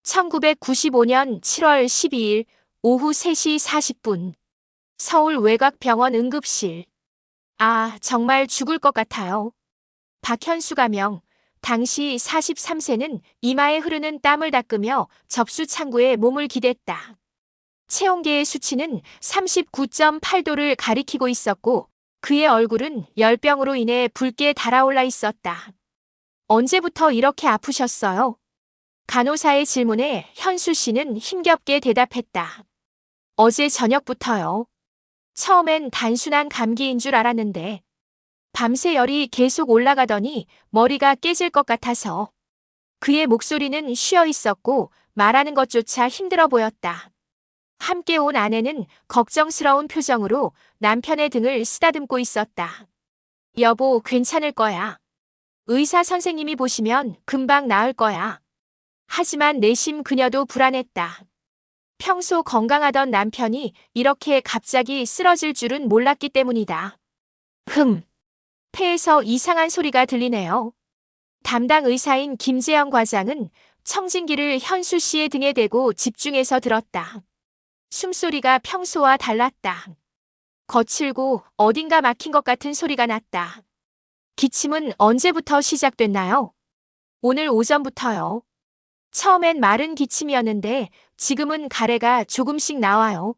1995년 7월 12일 오후 3시 40분 서울 외곽병원 응급실. 아, 정말 죽을 것 같아요. 박현수 가명. 당시 43세는 이마에 흐르는 땀을 닦으며 접수 창구에 몸을 기댔다. 체온계의 수치는 39.8도를 가리키고 있었고 그의 얼굴은 열병으로 인해 붉게 달아올라 있었다. 언제부터 이렇게 아프셨어요? 간호사의 질문에 현수 씨는 힘겹게 대답했다. 어제 저녁부터요. 처음엔 단순한 감기인 줄 알았는데 밤새 열이 계속 올라가더니 머리가 깨질 것 같아서. 그의 목소리는 쉬어 있었고 말하는 것조차 힘들어 보였다. 함께 온 아내는 걱정스러운 표정으로 남편의 등을 쓰다듬고 있었다. 여보, 괜찮을 거야. 의사 선생님이 보시면 금방 나을 거야. 하지만 내심 그녀도 불안했다. 평소 건강하던 남편이 이렇게 갑자기 쓰러질 줄은 몰랐기 때문이다. 폐에서 이상한 소리가 들리네요. 담당 의사인 김재영 과장은 청진기를 현수 씨의 등에 대고 집중해서 들었다. 숨소리가 평소와 달랐다. 거칠고 어딘가 막힌 것 같은 소리가 났다. 기침은 언제부터 시작됐나요? 오늘 오전부터요. 처음엔 마른 기침이었는데 지금은 가래가 조금씩 나와요.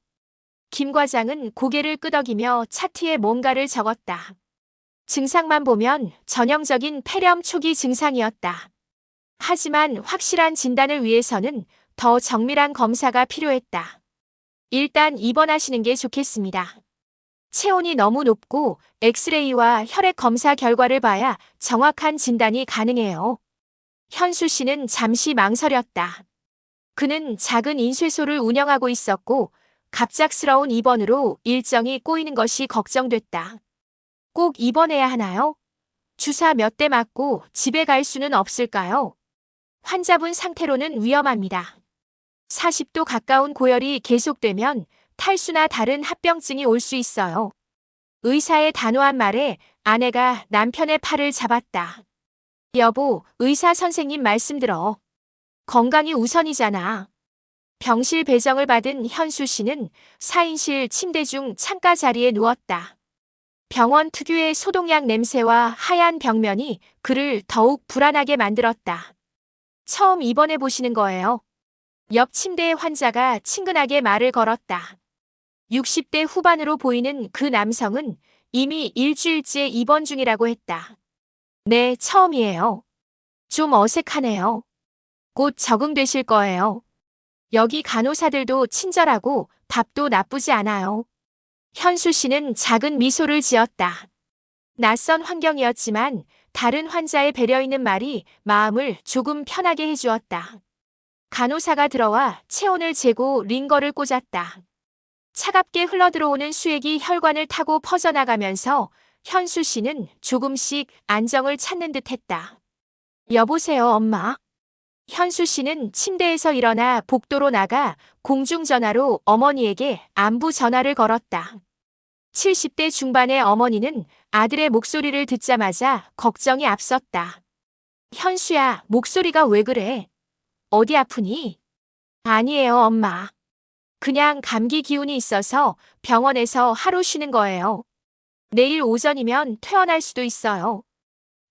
김 과장은 고개를 끄덕이며 차트에 뭔가를 적었다. 증상만 보면 전형적인 폐렴 초기 증상이었다. 하지만 확실한 진단을 위해서는 더 정밀한 검사가 필요했다. 일단 입원하시는 게 좋겠습니다. 체온이 너무 높고 엑스레이와 혈액 검사 결과를 봐야 정확한 진단이 가능해요. 현수 씨는 잠시 망설였다. 그는 작은 인쇄소를 운영하고 있었고 갑작스러운 입원으로 일정이 꼬이는 것이 걱정됐다. 꼭 입원해야 하나요? 주사 몇 대 맞고 집에 갈 수는 없을까요? 환자분 상태로는 위험합니다. 40도 가까운 고열이 계속되면 탈수나 다른 합병증이 올 수 있어요. 의사의 단호한 말에 아내가 남편의 팔을 잡았다. 여보, 의사 선생님 말씀 들어. 건강이 우선이잖아. 병실 배정을 받은 현수 씨는 4인실 침대 중 창가 자리에 누웠다. 병원 특유의 소독약 냄새와 하얀 벽면이 그를 더욱 불안하게 만들었다. 처음 입원해 보시는 거예요. 옆 침대의 환자가 친근하게 말을 걸었다. 60대 후반으로 보이는 그 남성은 이미 일주일째 입원 중이라고 했다. 네, 처음이에요. 좀 어색하네요. 곧 적응되실 거예요. 여기 간호사들도 친절하고 밥도 나쁘지 않아요. 현수 씨는 작은 미소를 지었다. 낯선 환경이었지만 다른 환자의 배려 있는 말이 마음을 조금 편하게 해주었다. 간호사가 들어와 체온을 재고 링거를 꽂았다. 차갑게 흘러들어오는 수액이 혈관을 타고 퍼져나가면서 현수 씨는 조금씩 안정을 찾는 듯했다. 여보세요, 엄마. 현수 씨는 침대에서 일어나 복도로 나가 공중전화로 어머니에게 안부 전화를 걸었다. 70대 중반의 어머니는 아들의 목소리를 듣자마자 걱정이 앞섰다. 현수야, 목소리가 왜 그래? 어디 아프니? 아니에요, 엄마. 그냥 감기 기운이 있어서 병원에서 하루 쉬는 거예요. 내일 오전이면 퇴원할 수도 있어요.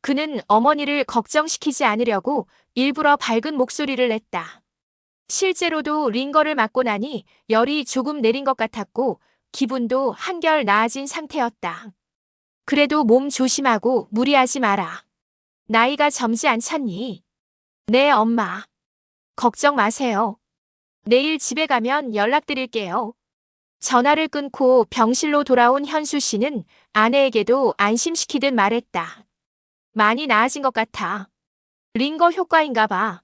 그는 어머니를 걱정시키지 않으려고 일부러 밝은 목소리를 냈다. 실제로도 링거를 맞고 나니 열이 조금 내린 것 같았고 기분도 한결 나아진 상태였다. 그래도 몸 조심하고 무리하지 마라. 나이가 젊지 않잖니? 네, 엄마. 걱정 마세요. 내일 집에 가면 연락드릴게요. 전화를 끊고 병실로 돌아온 현수 씨는 아내에게도 안심시키듯 말했다. 많이 나아진 것 같아. 링거 효과인가 봐.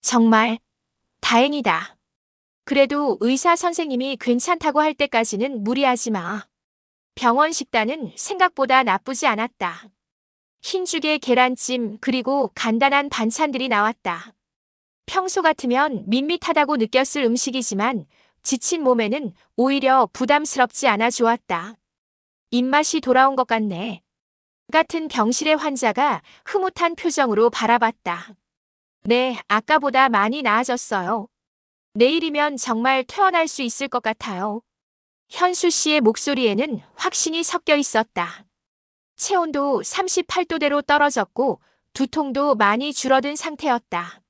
정말 다행이다. 그래도 의사 선생님이 괜찮다고 할 때까지는 무리하지 마. 병원 식단은 생각보다 나쁘지 않았다. 흰죽에 계란찜 그리고 간단한 반찬들이 나왔다. 평소 같으면 밋밋하다고 느꼈을 음식이지만 지친 몸에는 오히려 부담스럽지 않아 좋았다. 입맛이 돌아온 것 같네. 같은 병실의 환자가 흐뭇한 표정으로 바라봤다. 네, 아까보다 많이 나아졌어요. 내일이면 정말 퇴원할 수 있을 것 같아요. 현수 씨의 목소리에는 확신이 섞여 있었다. 체온도 38도대로 떨어졌고 두통도 많이 줄어든 상태였다.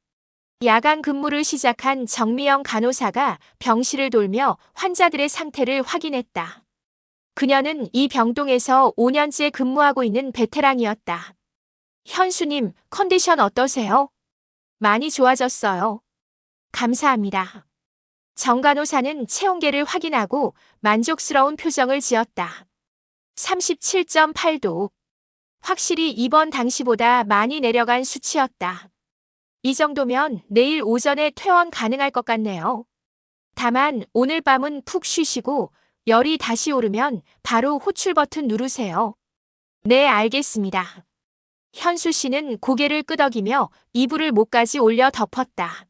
야간 근무를 시작한 정미영 간호사가 병실을 돌며 환자들의 상태를 확인했다. 그녀는 이 병동에서 5년째 근무하고 있는 베테랑이었다. 현수님, 컨디션 어떠세요? 많이 좋아졌어요. 감사합니다. 정 간호사는 체온계를 확인하고 만족스러운 표정을 지었다. 37.8도. 확실히 입원 당시보다 많이 내려간 수치였다. 이 정도면 내일 오전에 퇴원 가능할 것 같네요. 다만 오늘 밤은 푹 쉬시고 열이 다시 오르면 바로 호출 버튼 누르세요. 네, 알겠습니다. 현수 씨는 고개를 끄덕이며 이불을 목까지 올려 덮었다.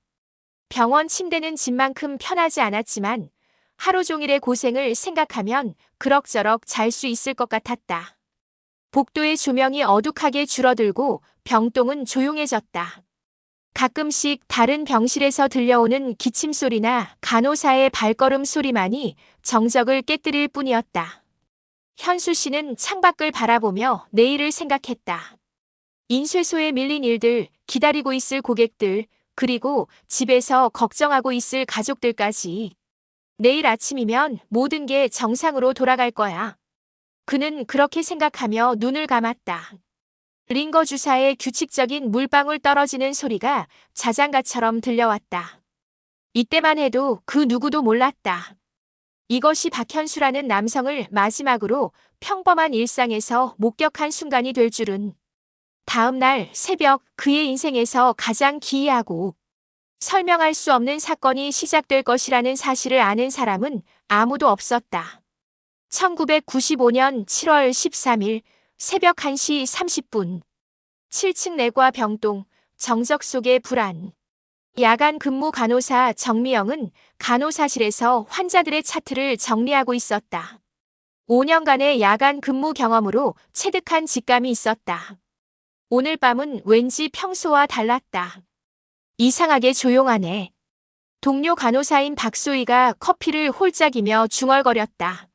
병원 침대는 집만큼 편하지 않았지만 하루 종일의 고생을 생각하면 그럭저럭 잘 수 있을 것 같았다. 복도의 조명이 어둑하게 줄어들고 병동은 조용해졌다. 가끔씩 다른 병실에서 들려오는 기침 소리나 간호사의 발걸음 소리만이 정적을 깨뜨릴 뿐이었다. 현수 씨는 창밖을 바라보며 내일을 생각했다. 인쇄소에 밀린 일들, 기다리고 있을 고객들, 그리고 집에서 걱정하고 있을 가족들까지. 내일 아침이면 모든 게 정상으로 돌아갈 거야. 그는 그렇게 생각하며 눈을 감았다. 링거 주사의 규칙적인 물방울 떨어지는 소리가 자장가처럼 들려왔다. 이때만 해도 그 누구도 몰랐다. 이것이 박현수라는 남성을 마지막으로 평범한 일상에서 목격한 순간이 될 줄은. 다음 날 새벽 그의 인생에서 가장 기이하고 설명할 수 없는 사건이 시작될 것이라는 사실을 아는 사람은 아무도 없었다. 1995년 7월 13일 새벽 1시 30분. 7층 내과 병동, 정적 속의 불안. 야간 근무 간호사 정미영은 간호사실에서 환자들의 차트를 정리하고 있었다. 5년간의 야간 근무 경험으로 체득한 직감이 있었다. 오늘 밤은 왠지 평소와 달랐다. 이상하게 조용하네. 동료 간호사인 박소희가 커피를 홀짝이며 중얼거렸다.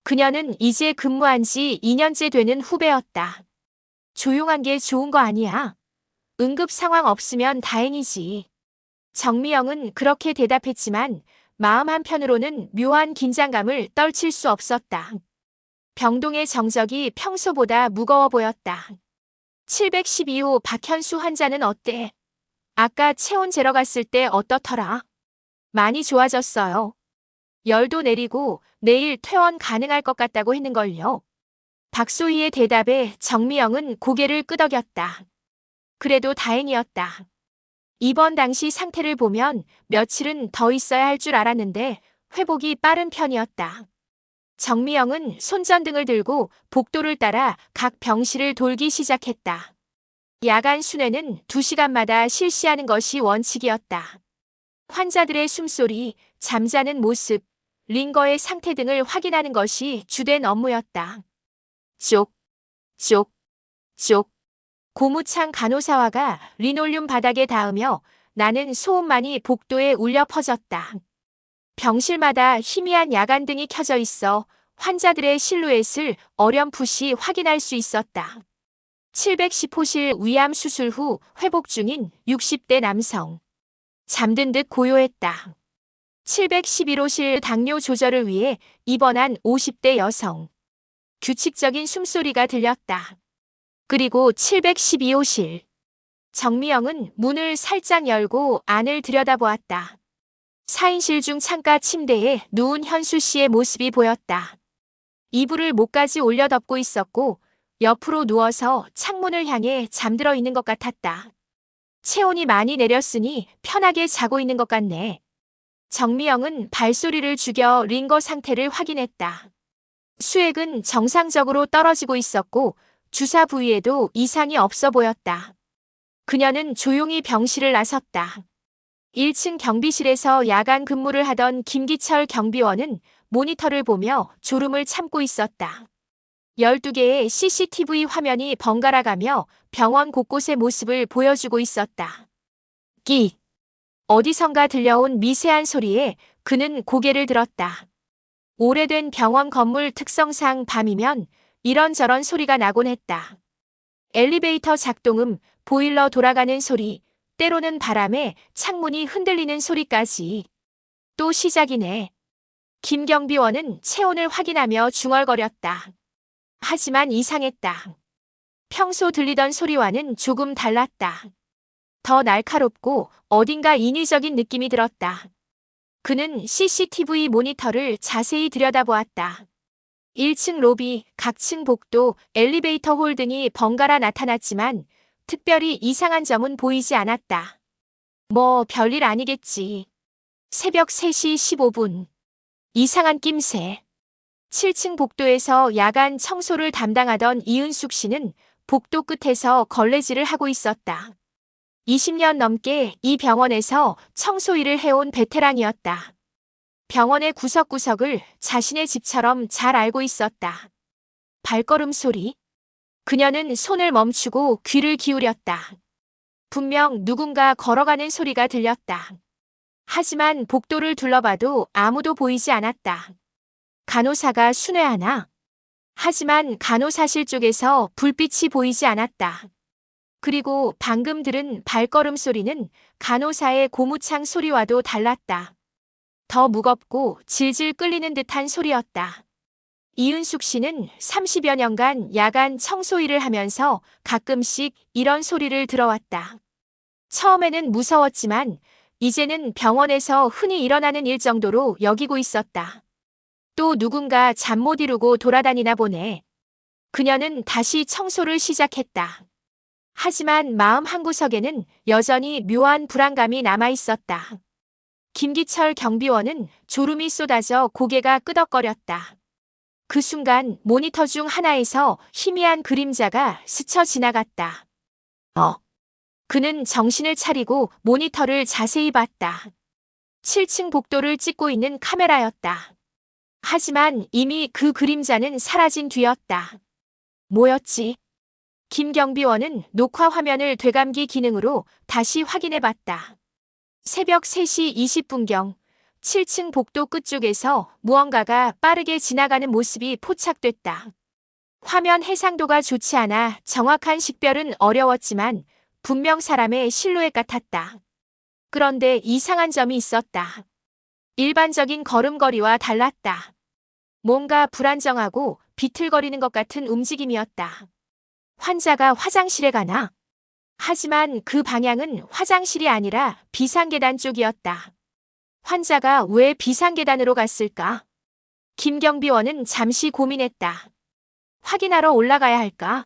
그녀는 이제 근무한 지 2년째 되는 후배였다. 조용한 게 좋은 거 아니야. 응급 상황 없으면 다행이지. 정미영은 그렇게 대답했지만 마음 한편으로는 묘한 긴장감을 떨칠 수 없었다. 병동의 정적이 평소보다 무거워 보였다. 712호 박현수 환자는 어때? 아까 체온 재러 갔을 때 어떻더라? 많이 좋아졌어요. 열도 내리고 내일 퇴원 가능할 것 같다고 했는걸요. 박소희의 대답에 정미영은 고개를 끄덕였다. 그래도 다행이었다. 입원 당시 상태를 보면 며칠은 더 있어야 할 줄 알았는데 회복이 빠른 편이었다. 정미영은 손전등을 들고 복도를 따라 각 병실을 돌기 시작했다. 야간 순회는 2시간마다 실시하는 것이 원칙이었다. 환자들의 숨소리, 잠자는 모습, 링거의 상태 등을 확인하는 것이 주된 업무였다. 쪽, 쪽, 쪽. 고무창 간호사화가 리놀륨 바닥에 닿으며 나는 소음만이 복도에 울려 퍼졌다. 병실마다 희미한 야간등이 켜져 있어 환자들의 실루엣을 어렴풋이 확인할 수 있었다. 710호실 위암 수술 후 회복 중인 60대 남성. 잠든 듯 고요했다. 711호실 당뇨 조절을 위해 입원한 50대 여성. 규칙적인 숨소리가 들렸다. 그리고 712호실. 정미영은 문을 살짝 열고 안을 들여다보았다. 4인실 중 창가 침대에 누운 현수 씨의 모습이 보였다. 이불을 목까지 올려 덮고 있었고 옆으로 누워서 창문을 향해 잠들어 있는 것 같았다. 체온이 많이 내렸으니 편하게 자고 있는 것 같네. 정미영은 발소리를 죽여 링거 상태를 확인했다. 수액은 정상적으로 떨어지고 있었고 주사 부위에도 이상이 없어 보였다. 그녀는 조용히 병실을 나섰다. 1층 경비실에서 야간 근무를 하던 김기철 경비원은 모니터를 보며 졸음을 참고 있었다. 12개의 CCTV 화면이 번갈아가며 병원 곳곳의 모습을 보여주고 있었다. 끼. 어디선가 들려온 미세한 소리에 그는 고개를 들었다. 오래된 병원 건물 특성상 밤이면 이런저런 소리가 나곤 했다. 엘리베이터 작동음, 보일러 돌아가는 소리, 때로는 바람에 창문이 흔들리는 소리까지. 또 시작이네. 김경비원은 체온을 확인하며 중얼거렸다. 하지만 이상했다. 평소 들리던 소리와는 조금 달랐다. 더 날카롭고 어딘가 인위적인 느낌이 들었다. 그는 CCTV 모니터를 자세히 들여다보았다. 1층 로비, 각층 복도, 엘리베이터 홀 등이 번갈아 나타났지만 특별히 이상한 점은 보이지 않았다. 뭐 별일 아니겠지. 새벽 3시 15분. 이상한 낌새. 7층 복도에서 야간 청소를 담당하던 이은숙 씨는 복도 끝에서 걸레질을 하고 있었다. 20년 넘게 이 병원에서 청소 일을 해온 베테랑이었다. 병원의 구석구석을 자신의 집처럼 잘 알고 있었다. 발걸음 소리. 그녀는 손을 멈추고 귀를 기울였다. 분명 누군가 걸어가는 소리가 들렸다. 하지만 복도를 둘러봐도 아무도 보이지 않았다. 간호사가 순회하나? 하지만 간호사실 쪽에서 불빛이 보이지 않았다. 그리고 방금 들은 발걸음 소리는 간호사의 고무창 소리와도 달랐다. 더 무겁고 질질 끌리는 듯한 소리였다. 이은숙 씨는 30여 년간 야간 청소 일을 하면서 가끔씩 이런 소리를 들어왔다. 처음에는 무서웠지만 이제는 병원에서 흔히 일어나는 일 정도로 여기고 있었다. 또 누군가 잠 못 이루고 돌아다니나 보네. 그녀는 다시 청소를 시작했다. 하지만 마음 한구석에는 여전히 묘한 불안감이 남아 있었다. 김기철 경비원은 졸음이 쏟아져 고개가 끄덕거렸다. 그 순간 모니터 중 하나에서 희미한 그림자가 스쳐 지나갔다. 그는 정신을 차리고 모니터를 자세히 봤다. 7층 복도를 찍고 있는 카메라였다. 하지만 이미 그 그림자는 사라진 뒤였다. 뭐였지? 김경비원은 녹화 화면을 되감기 기능으로 다시 확인해봤다. 새벽 3시 20분경 7층 복도 끝쪽에서 무언가가 빠르게 지나가는 모습이 포착됐다. 화면 해상도가 좋지 않아 정확한 식별은 어려웠지만 분명 사람의 실루엣 같았다. 그런데 이상한 점이 있었다. 일반적인 걸음걸이와 달랐다. 뭔가 불안정하고 비틀거리는 것 같은 움직임이었다. 환자가 화장실에 가나? 하지만 그 방향은 화장실이 아니라 비상계단 쪽이었다. 환자가 왜 비상계단으로 갔을까? 김경비원은 잠시 고민했다. 확인하러 올라가야 할까?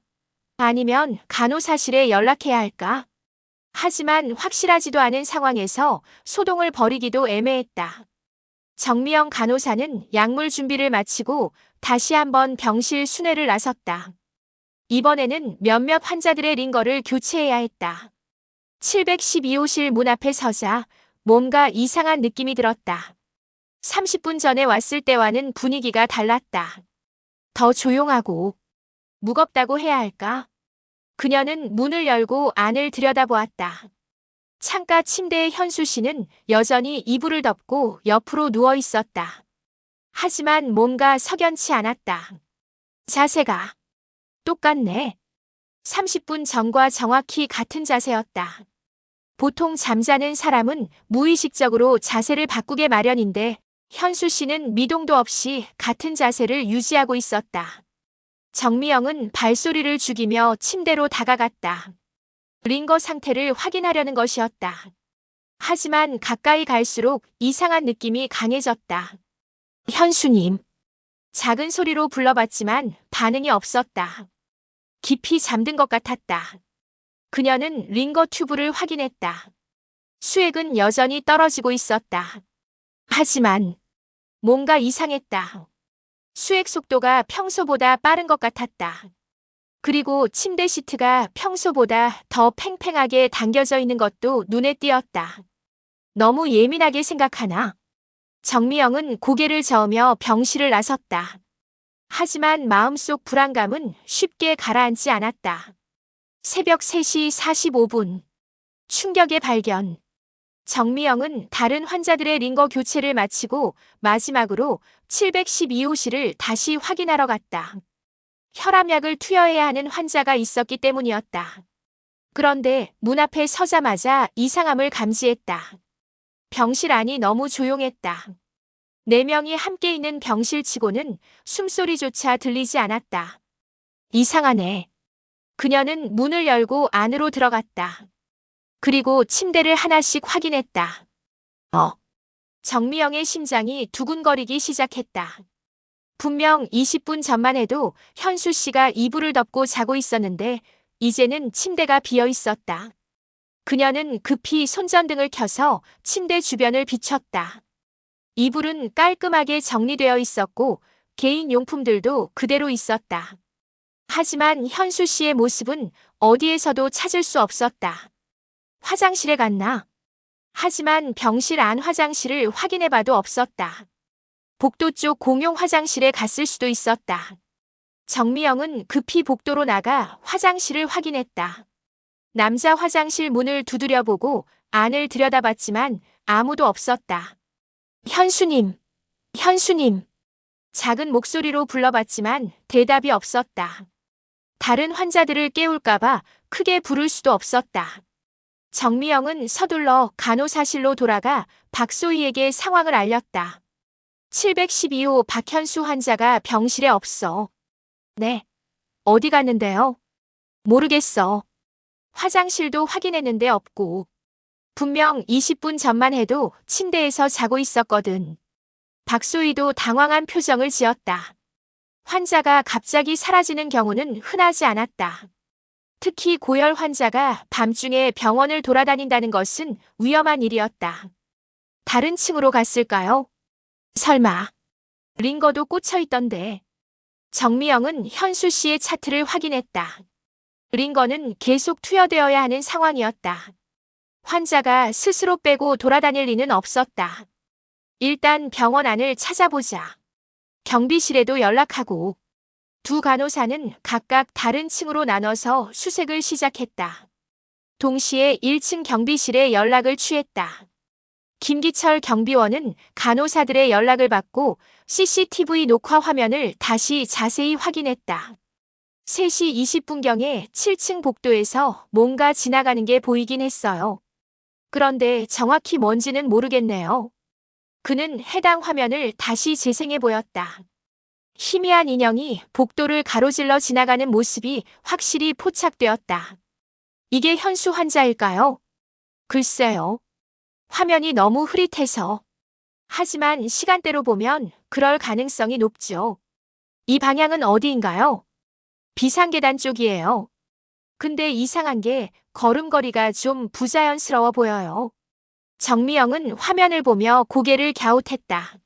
아니면 간호사실에 연락해야 할까? 하지만 확실하지도 않은 상황에서 소동을 벌이기도 애매했다. 정미영 간호사는 약물 준비를 마치고 다시 한번 병실 순회를 나섰다. 이번에는 몇몇 환자들의 링거를 교체해야 했다. 712호실 문 앞에 서자 뭔가 이상한 느낌이 들었다. 30분 전에 왔을 때와는 분위기가 달랐다. 더 조용하고 무겁다고 해야 할까? 그녀는 문을 열고 안을 들여다보았다. 창가 침대의 현수 씨는 여전히 이불을 덮고 옆으로 누워 있었다. 하지만 뭔가 석연치 않았다. 자세가 똑같네. 30분 전과 정확히 같은 자세였다. 보통 잠자는 사람은 무의식적으로 자세를 바꾸게 마련인데 현수 씨는 미동도 없이 같은 자세를 유지하고 있었다. 정미영은 발소리를 죽이며 침대로 다가갔다. 링거 상태를 확인하려는 것이었다. 하지만 가까이 갈수록 이상한 느낌이 강해졌다. 현수님. 작은 소리로 불러봤지만 반응이 없었다. 깊이 잠든 것 같았다. 그녀는 링거 튜브를 확인했다. 수액은 여전히 떨어지고 있었다. 하지만 뭔가 이상했다. 수액 속도가 평소보다 빠른 것 같았다. 그리고 침대 시트가 평소보다 더 팽팽하게 당겨져 있는 것도 눈에 띄었다. 너무 예민하게 생각하나? 정미영은 고개를 저으며 병실을 나섰다. 하지만 마음속 불안감은 쉽게 가라앉지 않았다. 새벽 3시 45분. 충격의 발견. 정미영은 다른 환자들의 링거 교체를 마치고 마지막으로 712호실을 다시 확인하러 갔다. 혈압약을 투여해야 하는 환자가 있었기 때문이었다. 그런데 문 앞에 서자마자 이상함을 감지했다. 병실 안이 너무 조용했다. 4명이 함께 있는 병실치고는 숨소리조차 들리지 않았다. 이상하네. 그녀는 문을 열고 안으로 들어갔다. 그리고 침대를 하나씩 확인했다. 정미영의 심장이 두근거리기 시작했다. 분명 20분 전만 해도 현수 씨가 이불을 덮고 자고 있었는데 이제는 침대가 비어 있었다. 그녀는 급히 손전등을 켜서 침대 주변을 비췄다. 이불은 깔끔하게 정리되어 있었고 개인 용품들도 그대로 있었다. 하지만 현수 씨의 모습은 어디에서도 찾을 수 없었다. 화장실에 갔나? 하지만 병실 안 화장실을 확인해봐도 없었다. 복도 쪽 공용 화장실에 갔을 수도 있었다. 정미영은 급히 복도로 나가 화장실을 확인했다. 남자 화장실 문을 두드려보고 안을 들여다봤지만 아무도 없었다. 현수님, 현수님. 작은 목소리로 불러봤지만 대답이 없었다. 다른 환자들을 깨울까봐 크게 부를 수도 없었다. 정미영은 서둘러 간호사실로 돌아가 박소희에게 상황을 알렸다. 712호 박현수 환자가 병실에 없어. 네. 어디 갔는데요? 모르겠어. 화장실도 확인했는데 없고. 분명 20분 전만 해도 침대에서 자고 있었거든. 박소희도 당황한 표정을 지었다. 환자가 갑자기 사라지는 경우는 흔하지 않았다. 특히 고열 환자가 밤중에 병원을 돌아다닌다는 것은 위험한 일이었다. 다른 층으로 갔을까요? 설마. 링거도 꽂혀 있던데. 정미영은 현수 씨의 차트를 확인했다. 링거는 계속 투여되어야 하는 상황이었다. 환자가 스스로 빼고 돌아다닐 리는 없었다. 일단 병원 안을 찾아보자. 경비실에도 연락하고. 두 간호사는 각각 다른 층으로 나눠서 수색을 시작했다. 동시에 1층 경비실에 연락을 취했다. 김기철 경비원은 간호사들의 연락을 받고 CCTV 녹화 화면을 다시 자세히 확인했다. 3시 20분경에 7층 복도에서 뭔가 지나가는 게 보이긴 했어요. 그런데 정확히 뭔지는 모르겠네요. 그는 해당 화면을 다시 재생해 보였다. 희미한 인형이 복도를 가로질러 지나가는 모습이 확실히 포착되었다. 이게 현수 환자일까요? 글쎄요. 화면이 너무 흐릿해서. 하지만 시간대로 보면 그럴 가능성이 높죠. 이 방향은 어디인가요? 비상계단 쪽이에요. 근데 이상한 게 걸음걸이가 좀 부자연스러워 보여요. 정미영은 화면을 보며 고개를 갸웃했다.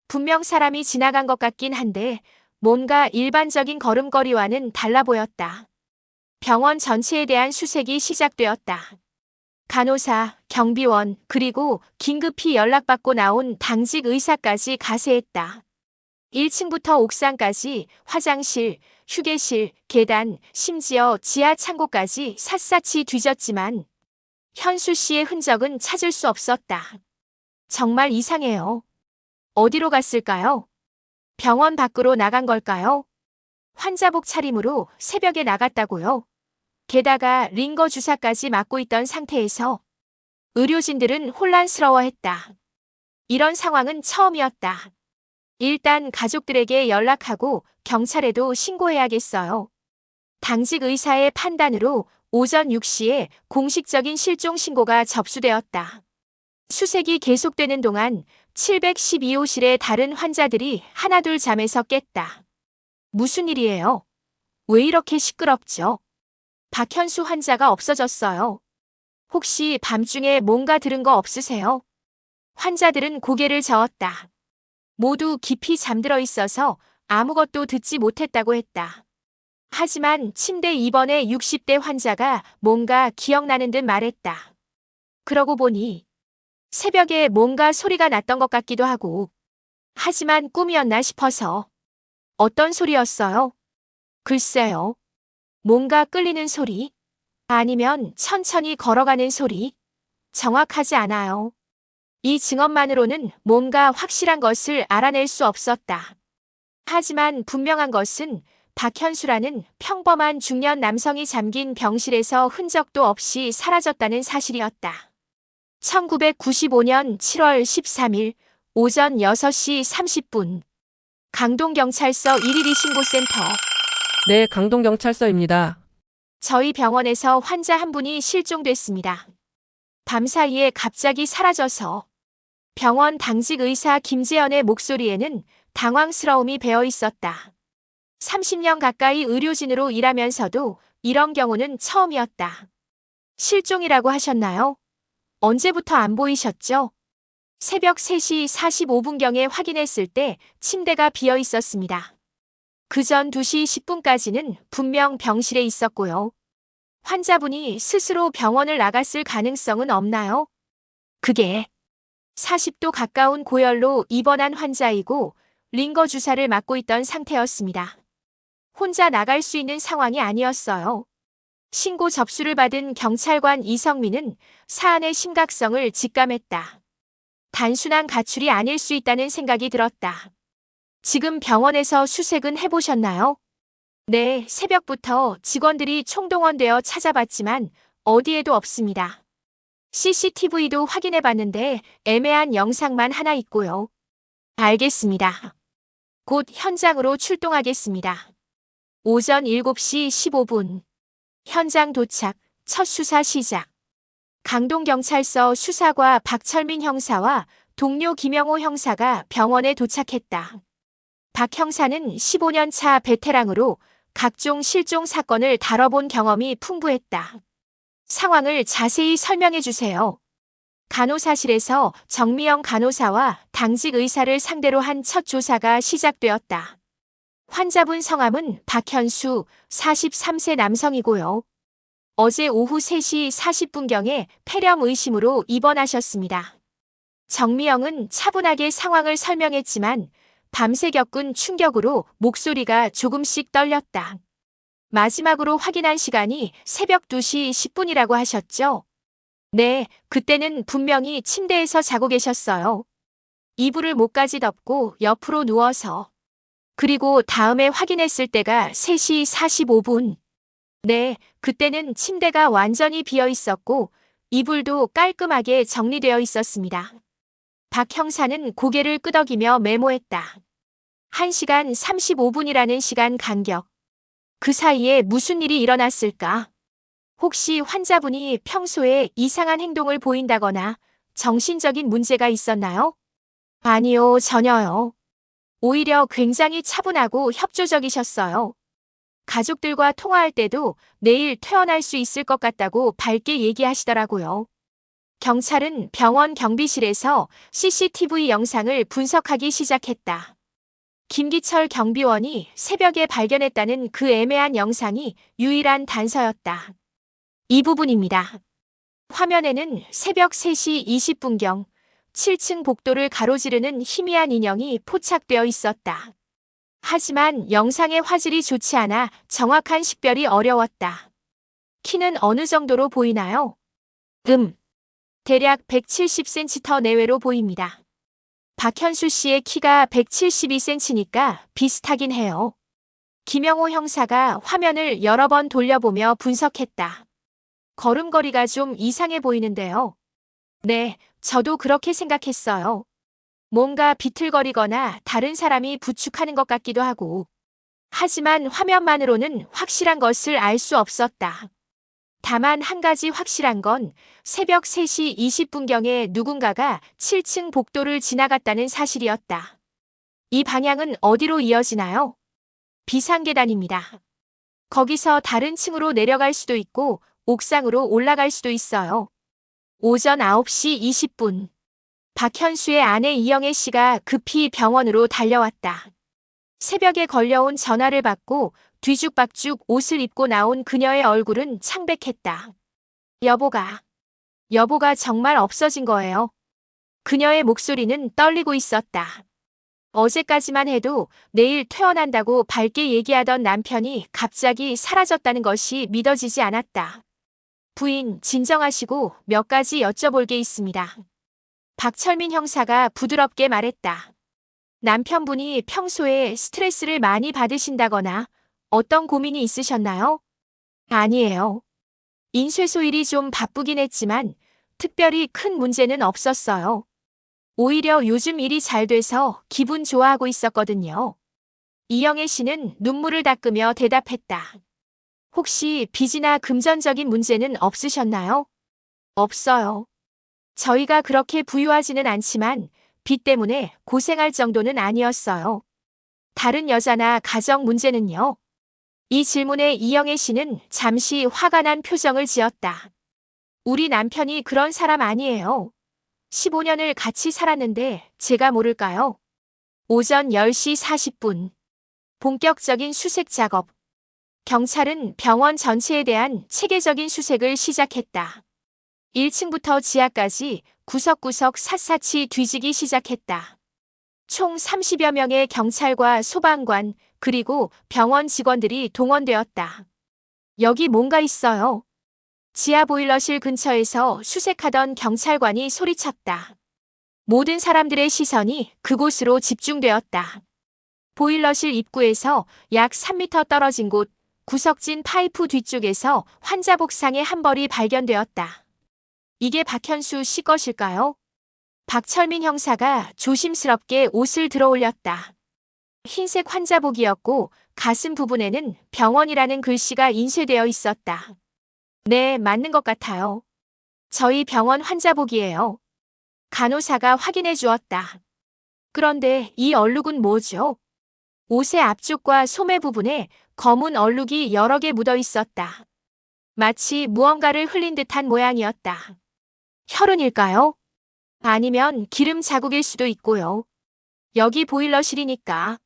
분명 사람이 지나간 것 같긴 한데 뭔가 일반적인 걸음걸이와는 달라 보였다. 병원 전체에 대한 수색이 시작되었다. 간호사, 경비원, 그리고 긴급히 연락받고 나온 당직 의사까지 가세했다. 1층부터 옥상까지 화장실, 휴게실, 계단, 심지어 지하 창고까지 샅샅이 뒤졌지만 현수 씨의 흔적은 찾을 수 없었다. 정말 이상해요. 어디로 갔을까요? 병원 밖으로 나간 걸까요? 환자복 차림으로 새벽에 나갔다고요? 게다가 링거 주사까지 맞고 있던 상태에서 의료진들은 혼란스러워했다. 이런 상황은 처음이었다. 일단 가족들에게 연락하고 경찰에도 신고해야겠어요. 당직 의사의 판단으로 오전 6시에 공식적인 실종 신고가 접수되었다. 수색이 계속되는 동안 712호실의 다른 환자들이 하나둘 잠에서 깼다. 무슨 일이에요? 왜 이렇게 시끄럽죠? 박현수 환자가 없어졌어요. 혹시 밤중에 뭔가 들은 거 없으세요? 환자들은 고개를 저었다. 모두 깊이 잠들어 있어서 아무것도 듣지 못했다고 했다. 하지만 침대 2번의 60대 환자가 뭔가 기억나는 듯 말했다. 그러고 보니 새벽에 뭔가 소리가 났던 것 같기도 하고. 하지만 꿈이었나 싶어서. 어떤 소리였어요? 글쎄요. 뭔가 끌리는 소리? 아니면 천천히 걸어가는 소리? 정확하지 않아요. 이 증언만으로는 뭔가 확실한 것을 알아낼 수 없었다. 하지만 분명한 것은 박현수라는 평범한 중년 남성이 잠긴 병실에서 흔적도 없이 사라졌다는 사실이었다. 1995년 7월 13일 오전 6시 30분 강동경찰서 112 신고센터. 네, 강동경찰서입니다. 저희 병원에서 환자 한 분이 실종됐습니다. 밤사이에 갑자기 사라져서. 병원 당직 의사 김재현의 목소리에는 당황스러움이 배어 있었다. 30년 가까이 의료진으로 일하면서도 이런 경우는 처음이었다. 실종이라고 하셨나요? 언제부터 안 보이셨죠? 새벽 3시 45분경에 확인했을 때 침대가 비어 있었습니다. 그전 2시 10분까지는 분명 병실에 있었고요. 환자분이 스스로 병원을 나갔을 가능성은 없나요? 그게 40도 가까운 고열로 입원한 환자이고 링거 주사를 맞고 있던 상태였습니다. 혼자 나갈 수 있는 상황이 아니었어요. 신고 접수를 받은 경찰관 이성민은 사안의 심각성을 직감했다. 단순한 가출이 아닐 수 있다는 생각이 들었다. 지금 병원에서 수색은 해보셨나요? 네, 새벽부터 직원들이 총동원되어 찾아봤지만 어디에도 없습니다. CCTV도 확인해봤는데 애매한 영상만 하나 있고요. 알겠습니다. 곧 현장으로 출동하겠습니다. 오전 7시 15분. 현장 도착, 첫 수사 시작. 강동경찰서 수사과 박철민 형사와 동료 김영호 형사가 병원에 도착했다. 박 형사는 15년 차 베테랑으로 각종 실종 사건을 다뤄본 경험이 풍부했다. 상황을 자세히 설명해 주세요. 간호사실에서 정미영 간호사와 당직 의사를 상대로 한 첫 조사가 시작되었다. 환자분 성함은 박현수, 43세 남성이고요. 어제 오후 3시 40분경에 폐렴 의심으로 입원하셨습니다. 정미영은 차분하게 상황을 설명했지만 밤새 겪은 충격으로 목소리가 조금씩 떨렸다. 마지막으로 확인한 시간이 새벽 2시 10분이라고 하셨죠? 네, 그때는 분명히 침대에서 자고 계셨어요. 이불을 목까지 덮고 옆으로 누워서. 그리고 다음에 확인했을 때가 3시 45분. 네, 그때는 침대가 완전히 비어 있었고 이불도 깔끔하게 정리되어 있었습니다. 박 형사는 고개를 끄덕이며 메모했다. 1시간 35분이라는 시간 간격. 그 사이에 무슨 일이 일어났을까? 혹시 환자분이 평소에 이상한 행동을 보인다거나 정신적인 문제가 있었나요? 아니요, 전혀요. 오히려 굉장히 차분하고 협조적이셨어요. 가족들과 통화할 때도 내일 퇴원할 수 있을 것 같다고 밝게 얘기하시더라고요. 경찰은 병원 경비실에서 CCTV 영상을 분석하기 시작했다. 김기철 경비원이 새벽에 발견했다는 그 애매한 영상이 유일한 단서였다. 이 부분입니다. 화면에는 새벽 3시 20분경 7층 복도를 가로지르는 희미한 인형이 포착되어 있었다. 하지만 영상의 화질이 좋지 않아 정확한 식별이 어려웠다. 키는 어느 정도로 보이나요? 대략 170cm 내외로 보입니다. 박현수 씨의 키가 172cm니까 비슷하긴 해요. 김영호 형사가 화면을 여러 번 돌려보며 분석했다. 걸음걸이가 좀 이상해 보이는데요. 네, 저도 그렇게 생각했어요. 뭔가 비틀거리거나 다른 사람이 부축하는 것 같기도 하고. 하지만 화면만으로는 확실한 것을 알 수 없었다. 다만 한 가지 확실한 건 새벽 3시 20분경에 누군가가 7층 복도를 지나갔다는 사실이었다. 이 방향은 어디로 이어지나요? 비상계단입니다. 거기서 다른 층으로 내려갈 수도 있고 옥상으로 올라갈 수도 있어요. 오전 9시 20분. 박현수의 아내 이영애 씨가 급히 병원으로 달려왔다. 새벽에 걸려온 전화를 받고 뒤죽박죽 옷을 입고 나온 그녀의 얼굴은 창백했다. 여보가 정말 없어진 거예요. 그녀의 목소리는 떨리고 있었다. 어제까지만 해도 내일 퇴원한다고 밝게 얘기하던 남편이 갑자기 사라졌다는 것이 믿어지지 않았다. 부인, 진정하시고 몇 가지 여쭤볼 게 있습니다. 박철민 형사가 부드럽게 말했다. 남편분이 평소에 스트레스를 많이 받으신다거나 어떤 고민이 있으셨나요? 아니에요. 인쇄소일이 좀 바쁘긴 했지만 특별히 큰 문제는 없었어요. 오히려 요즘 일이 잘 돼서 기분 좋아하고 있었거든요. 이영애 씨는 눈물을 닦으며 대답했다. 혹시 빚이나 금전적인 문제는 없으셨나요? 없어요. 저희가 그렇게 부유하지는 않지만 빚 때문에 고생할 정도는 아니었어요. 다른 여자나 가정 문제는요? 이 질문에 이영애 씨는 잠시 화가 난 표정을 지었다. 우리 남편이 그런 사람 아니에요. 15년을 같이 살았는데 제가 모를까요? 오전 10시 40분. 본격적인 수색 작업. 경찰은 병원 전체에 대한 체계적인 수색을 시작했다. 1층부터 지하까지 구석구석 샅샅이 뒤지기 시작했다. 총 30여 명의 경찰과 소방관, 그리고 병원 직원들이 동원되었다. 여기 뭔가 있어요. 지하 보일러실 근처에서 수색하던 경찰관이 소리쳤다. 모든 사람들의 시선이 그곳으로 집중되었다. 보일러실 입구에서 약 3m 떨어진 곳, 구석진 파이프 뒤쪽에서 환자 복상의 한 벌이 발견되었다. 이게 박현수 씨 것일까요? 박철민 형사가 조심스럽게 옷을 들어올렸다. 흰색 환자복이었고 가슴 부분에는 병원이라는 글씨가 인쇄되어 있었다. 네, 맞는 것 같아요. 저희 병원 환자복이에요. 간호사가 확인해 주었다. 그런데 이 얼룩은 뭐죠? 옷의 앞쪽과 소매 부분에 검은 얼룩이 여러 개 묻어 있었다. 마치 무언가를 흘린 듯한 모양이었다. 혈흔일까요? 아니면 기름 자국일 수도 있고요. 여기 보일러실이니까.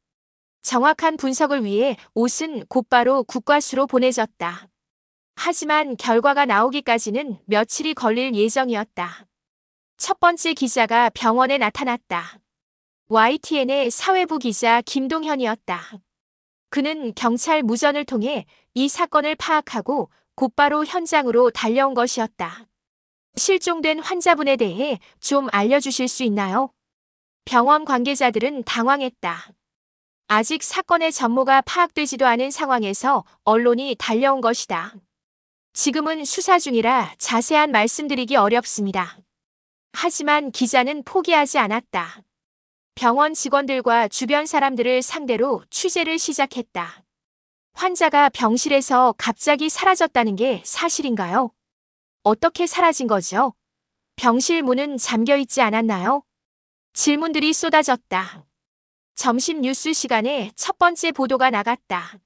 정확한 분석을 위해 옷은 곧바로 국과수로 보내졌다. 하지만 결과가 나오기까지는 며칠이 걸릴 예정이었다. 첫 번째 기자가 병원에 나타났다. YTN의 사회부 기자 김동현이었다. 그는 경찰 무전을 통해 이 사건을 파악하고 곧바로 현장으로 달려온 것이었다. 실종된 환자분에 대해 좀 알려주실 수 있나요? 병원 관계자들은 당황했다. 아직 사건의 전모가 파악되지도 않은 상황에서 언론이 달려온 것이다. 지금은 수사 중이라 자세한 말씀드리기 어렵습니다. 하지만 기자는 포기하지 않았다. 병원 직원들과 주변 사람들을 상대로 취재를 시작했다. 환자가 병실에서 갑자기 사라졌다는 게 사실인가요? 어떻게 사라진 거죠? 병실 문은 잠겨 있지 않았나요? 질문들이 쏟아졌다. 점심 뉴스 시간에 첫 번째 보도가 나갔다.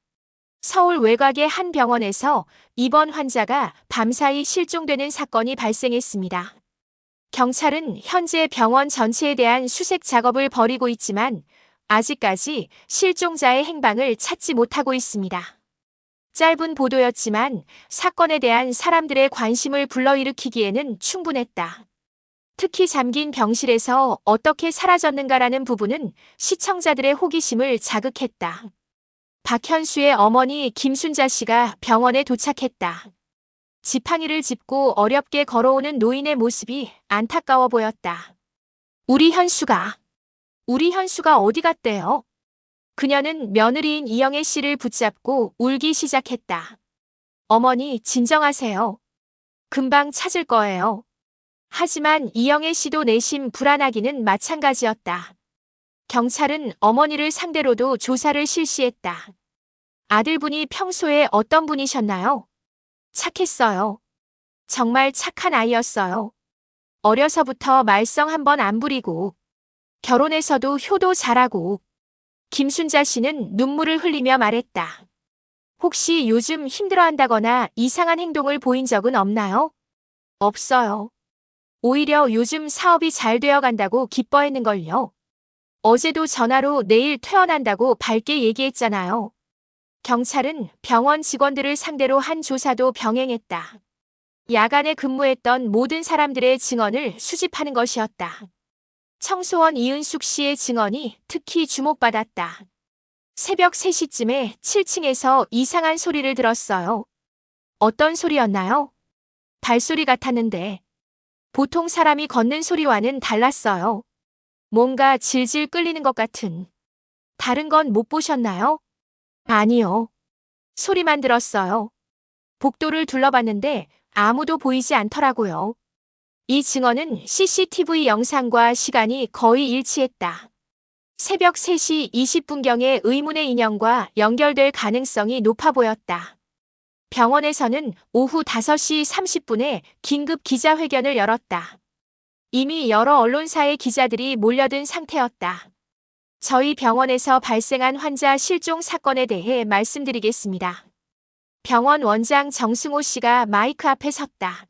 서울 외곽의 한 병원에서 입원 환자가 밤사이 실종되는 사건이 발생했습니다. 경찰은 현재 병원 전체에 대한 수색 작업을 벌이고 있지만 아직까지 실종자의 행방을 찾지 못하고 있습니다. 짧은 보도였지만 사건에 대한 사람들의 관심을 불러일으키기에는 충분했다. 특히 잠긴 병실에서 어떻게 사라졌는가라는 부분은 시청자들의 호기심을 자극했다. 박현수의 어머니 김순자 씨가 병원에 도착했다. 지팡이를 짚고 어렵게 걸어오는 노인의 모습이 안타까워 보였다. 우리 현수가 어디 갔대요? 그녀는 며느리인 이영애 씨를 붙잡고 울기 시작했다. 어머니, 진정하세요. 금방 찾을 거예요. 하지만 이영애 씨도 내심 불안하기는 마찬가지였다. 경찰은 어머니를 상대로도 조사를 실시했다. 아들분이 평소에 어떤 분이셨나요? 착했어요. 정말 착한 아이였어요. 어려서부터 말썽 한 번 안 부리고 결혼해서도 효도 잘하고. 김순자 씨는 눈물을 흘리며 말했다. 혹시 요즘 힘들어한다거나 이상한 행동을 보인 적은 없나요? 없어요. 오히려 요즘 사업이 잘 되어간다고 기뻐했는걸요. 어제도 전화로 내일 퇴원한다고 밝게 얘기했잖아요. 경찰은 병원 직원들을 상대로 한 조사도 병행했다. 야간에 근무했던 모든 사람들의 증언을 수집하는 것이었다. 청소원 이은숙 씨의 증언이 특히 주목받았다. 새벽 3시쯤에 7층에서 이상한 소리를 들었어요. 어떤 소리였나요? 발소리 같았는데 보통 사람이 걷는 소리와는 달랐어요. 뭔가 질질 끌리는 것 같은. 다른 건 못 보셨나요? 아니요. 소리만 들었어요. 복도를 둘러봤는데 아무도 보이지 않더라고요. 이 증언은 CCTV 영상과 시간이 거의 일치했다. 새벽 3시 20분경에 의문의 인형과 연결될 가능성이 높아 보였다. 병원에서는 오후 5시 30분에 긴급 기자회견을 열었다. 이미 여러 언론사의 기자들이 몰려든 상태였다. 저희 병원에서 발생한 환자 실종 사건에 대해 말씀드리겠습니다. 병원 원장 정승호 씨가 마이크 앞에 섰다.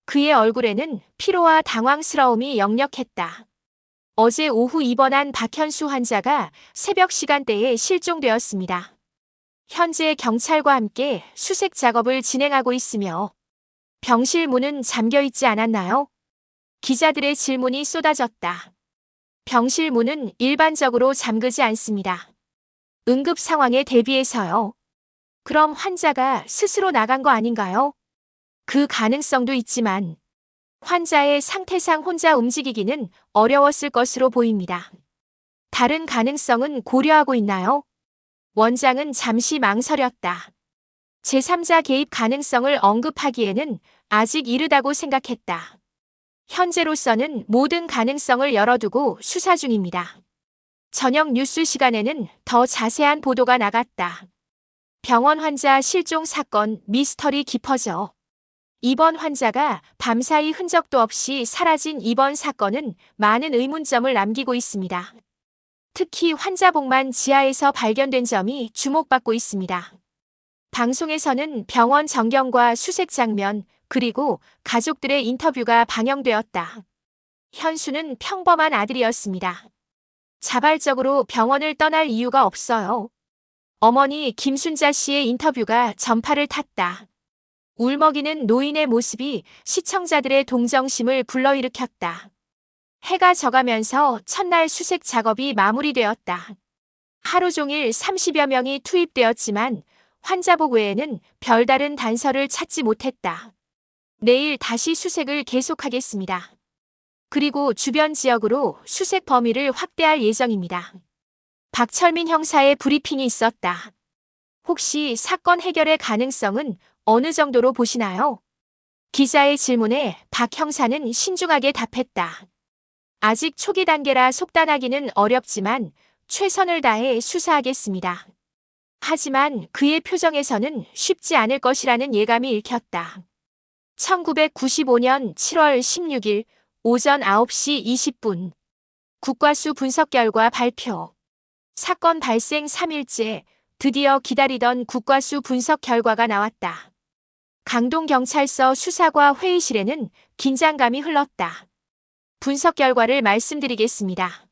그의 얼굴에는 피로와 당황스러움이 역력했다. 어제 오후 입원한 박현수 환자가 새벽 시간대에 실종되었습니다. 현재 경찰과 함께 수색 작업을 진행하고 있으며 병실 문은 잠겨 있지 않았나요? 기자들의 질문이 쏟아졌다. 병실 문은 일반적으로 잠그지 않습니다. 응급 상황에 대비해서요. 그럼 환자가 스스로 나간 거 아닌가요? 그 가능성도 있지만 환자의 상태상 혼자 움직이기는 어려웠을 것으로 보입니다. 다른 가능성은 고려하고 있나요? 원장은 잠시 망설였다. 제3자 개입 가능성을 언급하기에는 아직 이르다고 생각했다. 현재로서는 모든 가능성을 열어두고 수사 중입니다. 저녁 뉴스 시간에는 더 자세한 보도가 나갔다. 병원 환자 실종 사건 미스터리 깊어져. 입원 환자가 밤사이 흔적도 없이 사라진 이번 사건은 많은 의문점을 남기고 있습니다. 특히 환자복만 지하에서 발견된 점이 주목받고 있습니다. 방송에서는 병원 전경과 수색 장면, 그리고 가족들의 인터뷰가 방영되었다. 현수는 평범한 아들이었습니다. 자발적으로 병원을 떠날 이유가 없어요. 어머니 김순자 씨의 인터뷰가 전파를 탔다. 울먹이는 노인의 모습이 시청자들의 동정심을 불러일으켰다. 해가 져가면서 첫날 수색 작업이 마무리되었다. 하루 종일 30여 명이 투입되었지만 환자복 외에는 별다른 단서를 찾지 못했다. 내일 다시 수색을 계속하겠습니다. 그리고 주변 지역으로 수색 범위를 확대할 예정입니다. 박철민 형사의 브리핑이 있었다. 혹시 사건 해결의 가능성은 어느 정도로 보시나요? 기자의 질문에 박 형사는 신중하게 답했다. 아직 초기 단계라 속단하기는 어렵지만 최선을 다해 수사하겠습니다. 하지만 그의 표정에서는 쉽지 않을 것이라는 예감이 읽혔다. 1995년 7월 16일 오전 9시 20분 국과수 분석 결과 발표. 사건 발생 3일째 드디어 기다리던 국과수 분석 결과가 나왔다. 강동경찰서 수사과 회의실에는 긴장감이 흘렀다. 분석 결과를 말씀드리겠습니다.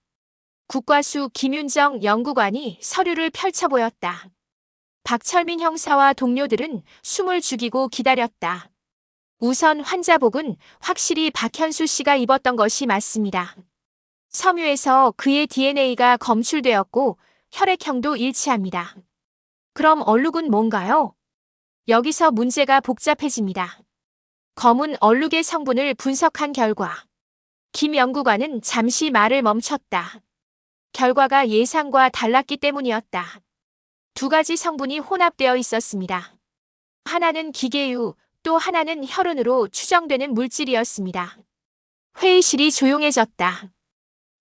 국과수 김윤정 연구관이 서류를 펼쳐 보였다. 박철민 형사와 동료들은 숨을 죽이고 기다렸다. 우선 환자복은 확실히 박현수 씨가 입었던 것이 맞습니다. 섬유에서 그의 DNA가 검출되었고 혈액형도 일치합니다. 그럼 얼룩은 뭔가요? 여기서 문제가 복잡해집니다. 검은 얼룩의 성분을 분석한 결과 김 연구관은 잠시 말을 멈췄다. 결과가 예상과 달랐기 때문이었다. 두 가지 성분이 혼합되어 있었습니다. 하나는 기계유, 또 하나는 혈흔으로 추정되는 물질이었습니다. 회의실이 조용해졌다.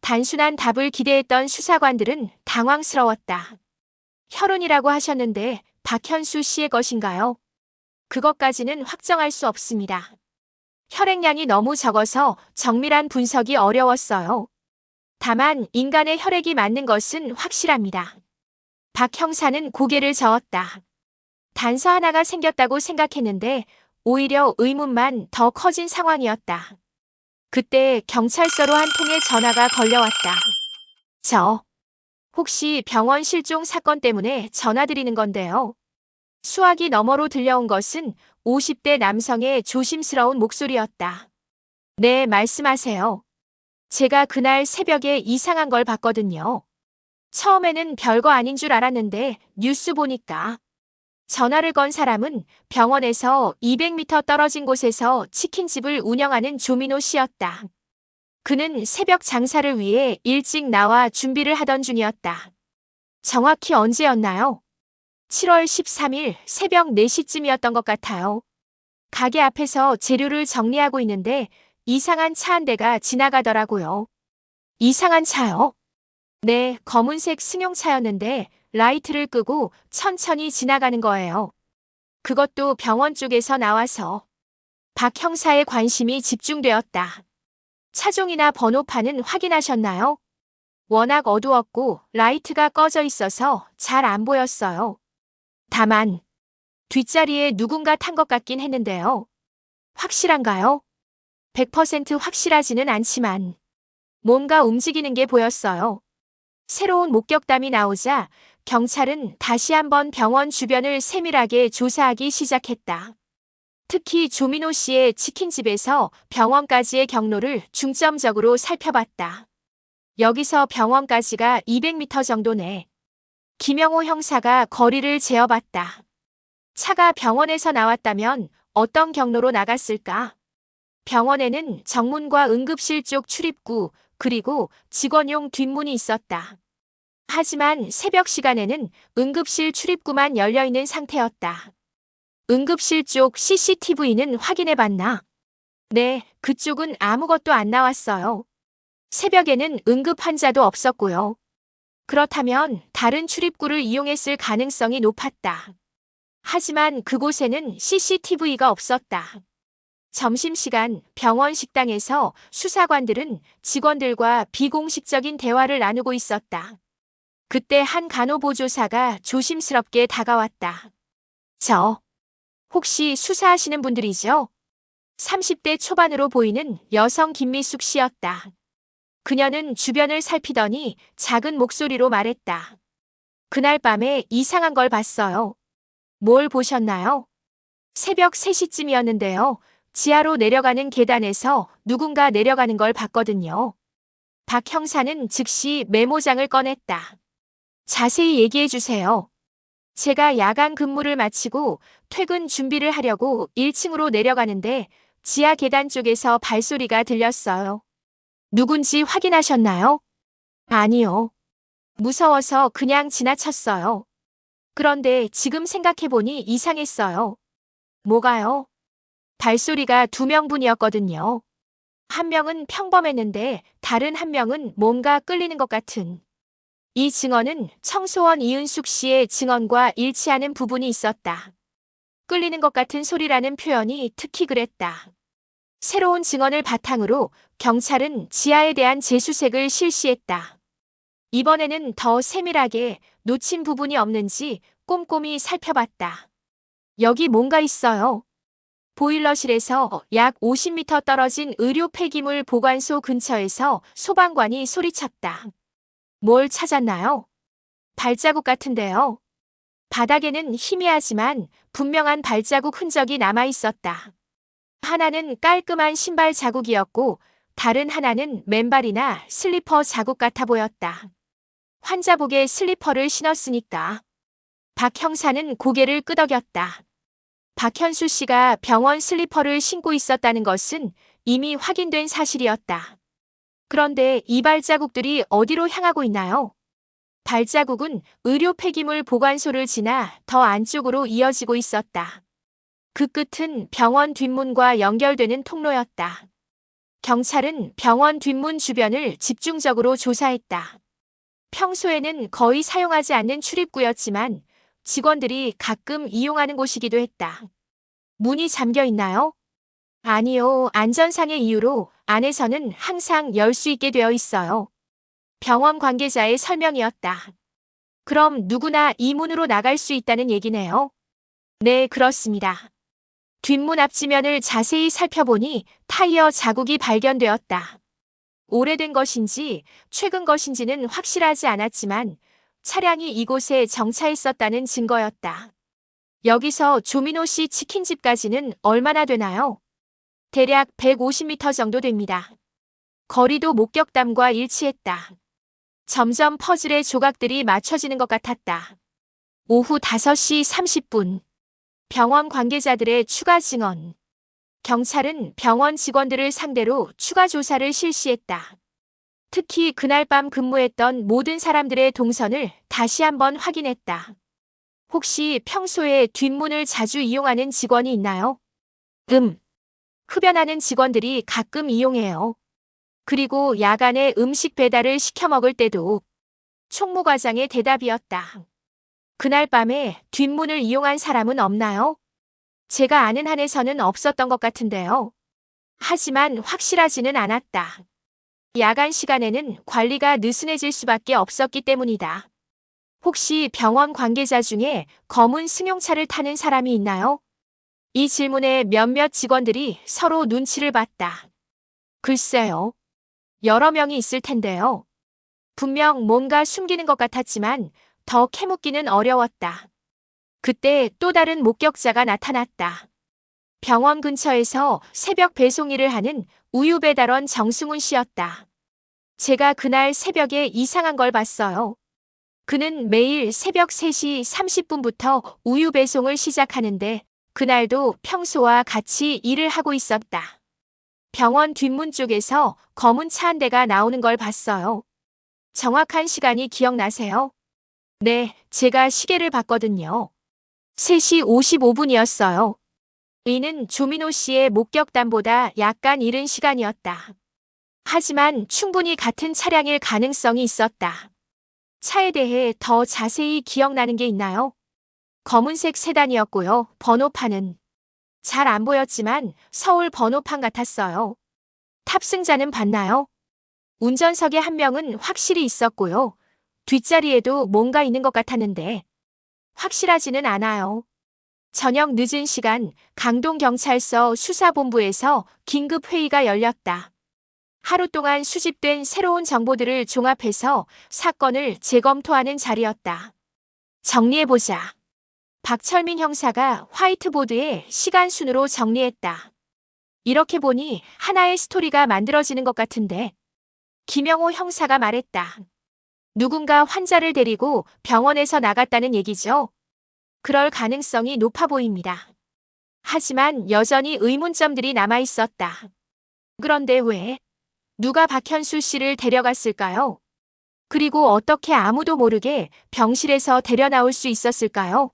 단순한 답을 기대했던 수사관들은 당황스러웠다. 혈흔이라고 하셨는데 박현수 씨의 것인가요? 그것까지는 확정할 수 없습니다. 혈액량이 너무 적어서 정밀한 분석이 어려웠어요. 다만 인간의 혈액이 맞는 것은 확실합니다. 박 형사는 고개를 저었다. 단서 하나가 생겼다고 생각했는데 오히려 의문만 더 커진 상황이었다. 그때 경찰서로 한 통의 전화가 걸려왔다. 혹시 병원 실종 사건 때문에 전화드리는 건데요. 수화기 너머로 들려온 것은 50대 남성의 조심스러운 목소리였다. 네, 말씀하세요. 제가 그날 새벽에 이상한 걸 봤거든요. 처음에는 별거 아닌 줄 알았는데 뉴스 보니까 전화를 건 사람은 병원에서 200m 떨어진 곳에서 치킨집을 운영하는 조민호 씨였다. 그는 새벽 장사를 위해 일찍 나와 준비를 하던 중이었다. 정확히 언제였나요? 7월 13일 새벽 4시쯤이었던 것 같아요. 가게 앞에서 재료를 정리하고 있는데 이상한 차 한 대가 지나가더라고요. 이상한 차요? 네, 검은색 승용차였는데 라이트를 끄고 천천히 지나가는 거예요. 그것도 병원 쪽에서 나와서. 박 형사의 관심이 집중되었다. 차종이나 번호판은 확인하셨나요? 워낙 어두웠고 라이트가 꺼져 있어서 잘 안 보였어요. 다만 뒷자리에 누군가 탄 것 같긴 했는데요. 확실한가요? 100% 확실하지는 않지만 뭔가 움직이는 게 보였어요. 새로운 목격담이 나오자 경찰은 다시 한번 병원 주변을 세밀하게 조사하기 시작했다. 특히 조민호 씨의 치킨집에서 병원까지의 경로를 중점적으로 살펴봤다. 여기서 병원까지가 200m 정도네. 김영호 형사가 거리를 재어봤다. 차가 병원에서 나왔다면 어떤 경로로 나갔을까? 병원에는 정문과 응급실 쪽 출입구, 그리고 직원용 뒷문이 있었다. 하지만 새벽 시간에는 응급실 출입구만 열려있는 상태였다. 응급실 쪽 CCTV는 확인해봤나? 네, 그쪽은 아무것도 안 나왔어요. 새벽에는 응급 환자도 없었고요. 그렇다면 다른 출입구를 이용했을 가능성이 높았다. 하지만 그곳에는 CCTV가 없었다. 점심시간 병원 식당에서 수사관들은 직원들과 비공식적인 대화를 나누고 있었다. 그때 한 간호보조사가 조심스럽게 다가왔다. 혹시 수사하시는 분들이죠? 30대 초반으로 보이는 여성 김미숙 씨였다. 그녀는 주변을 살피더니 작은 목소리로 말했다. 그날 밤에 이상한 걸 봤어요. 뭘 보셨나요? 새벽 3시쯤이었는데요. 지하로 내려가는 계단에서 누군가 내려가는 걸 봤거든요. 박 형사는 즉시 메모장을 꺼냈다. 자세히 얘기해 주세요. 제가 야간 근무를 마치고 퇴근 준비를 하려고 1층으로 내려가는데 지하 계단 쪽에서 발소리가 들렸어요. 누군지 확인하셨나요? 아니요. 무서워서 그냥 지나쳤어요. 그런데 지금 생각해보니 이상했어요. 뭐가요? 발소리가 2명분이었거든요. 한 명은 평범했는데 다른 한 명은 뭔가 끌리는 것 같은. 이 증언은 청소원 이은숙 씨의 증언과 일치하는 부분이 있었다. 끌리는 것 같은 소리라는 표현이 특히 그랬다. 새로운 증언을 바탕으로 경찰은 지하에 대한 재수색을 실시했다. 이번에는 더 세밀하게 놓친 부분이 없는지 꼼꼼히 살펴봤다. 여기 뭔가 있어요. 보일러실에서 약 50m 떨어진 의료 폐기물 보관소 근처에서 소방관이 소리쳤다. 뭘 찾았나요? 발자국 같은데요. 바닥에는 희미하지만 분명한 발자국 흔적이 남아 있었다. 하나는 깔끔한 신발 자국이었고 다른 하나는 맨발이나 슬리퍼 자국 같아 보였다. 환자복에 슬리퍼를 신었으니까. 박 형사는 고개를 끄덕였다. 박현수 씨가 병원 슬리퍼를 신고 있었다는 것은 이미 확인된 사실이었다. 그런데 이 발자국들이 어디로 향하고 있나요? 발자국은 의료 폐기물 보관소를 지나 더 안쪽으로 이어지고 있었다. 그 끝은 병원 뒷문과 연결되는 통로였다. 경찰은 병원 뒷문 주변을 집중적으로 조사했다. 평소에는 거의 사용하지 않는 출입구였지만 직원들이 가끔 이용하는 곳이기도 했다. 문이 잠겨 있나요? 아니요, 안전상의 이유로 안에서는 항상 열 수 있게 되어 있어요. 병원 관계자의 설명이었다. 그럼 누구나 이 문으로 나갈 수 있다는 얘기네요. 네, 그렇습니다. 뒷문 앞지면을 자세히 살펴보니 타이어 자국이 발견되었다. 오래된 것인지 최근 것인지는 확실하지 않았지만 차량이 이곳에 정차했었다는 증거였다. 여기서 조민호 씨 치킨집까지는 얼마나 되나요? 대략 150m 정도 됩니다. 거리도 목격담과 일치했다. 점점 퍼즐의 조각들이 맞춰지는 것 같았다. 오후 5시 30분. 병원 관계자들의 추가 증언. 경찰은 병원 직원들을 상대로 추가 조사를 실시했다. 특히 그날 밤 근무했던 모든 사람들의 동선을 다시 한번 확인했다. 혹시 평소에 뒷문을 자주 이용하는 직원이 있나요? 흡연하는 직원들이 가끔 이용해요. 그리고 야간에 음식 배달을 시켜 먹을 때도. 총무과장의 대답이었다. 그날 밤에 뒷문을 이용한 사람은 없나요? 제가 아는 한에서는 없었던 것 같은데요. 하지만 확실하지는 않았다. 야간 시간에는 관리가 느슨해질 수밖에 없었기 때문이다. 혹시 병원 관계자 중에 검은 승용차를 타는 사람이 있나요? 이 질문에 몇몇 직원들이 서로 눈치를 봤다. 글쎄요. 여러 명이 있을 텐데요. 분명 뭔가 숨기는 것 같았지만 더 캐묻기는 어려웠다. 그때 또 다른 목격자가 나타났다. 병원 근처에서 새벽 배송 일을 하는 우유 배달원 정승훈 씨였다. 제가 그날 새벽에 이상한 걸 봤어요. 그는 매일 새벽 3시 30분부터 우유 배송을 시작하는데 그날도 평소와 같이 일을 하고 있었다. 병원 뒷문 쪽에서 검은 차 한 대가 나오는 걸 봤어요. 정확한 시간이 기억나세요? 네, 제가 시계를 봤거든요. 3시 55분이었어요. 이는 조민호 씨의 목격담보다 약간 이른 시간이었다. 하지만 충분히 같은 차량일 가능성이 있었다. 차에 대해 더 자세히 기억나는 게 있나요? 검은색 세단이었고요. 번호판은 잘 안 보였지만 서울 번호판 같았어요. 탑승자는 봤나요? 운전석에 한 명은 확실히 있었고요. 뒷자리에도 뭔가 있는 것 같았는데 확실하지는 않아요. 저녁 늦은 시간 강동경찰서 수사본부에서 긴급회의가 열렸다. 하루 동안 수집된 새로운 정보들을 종합해서 사건을 재검토하는 자리였다. 정리해보자. 박철민 형사가 화이트보드에 시간 순으로 정리했다. 이렇게 보니 하나의 스토리가 만들어지는 것 같은데. 김영호 형사가 말했다. 누군가 환자를 데리고 병원에서 나갔다는 얘기죠. 그럴 가능성이 높아 보입니다. 하지만 여전히 의문점들이 남아 있었다. 그런데 왜? 누가 박현수 씨를 데려갔을까요? 그리고 어떻게 아무도 모르게 병실에서 데려나올 수 있었을까요?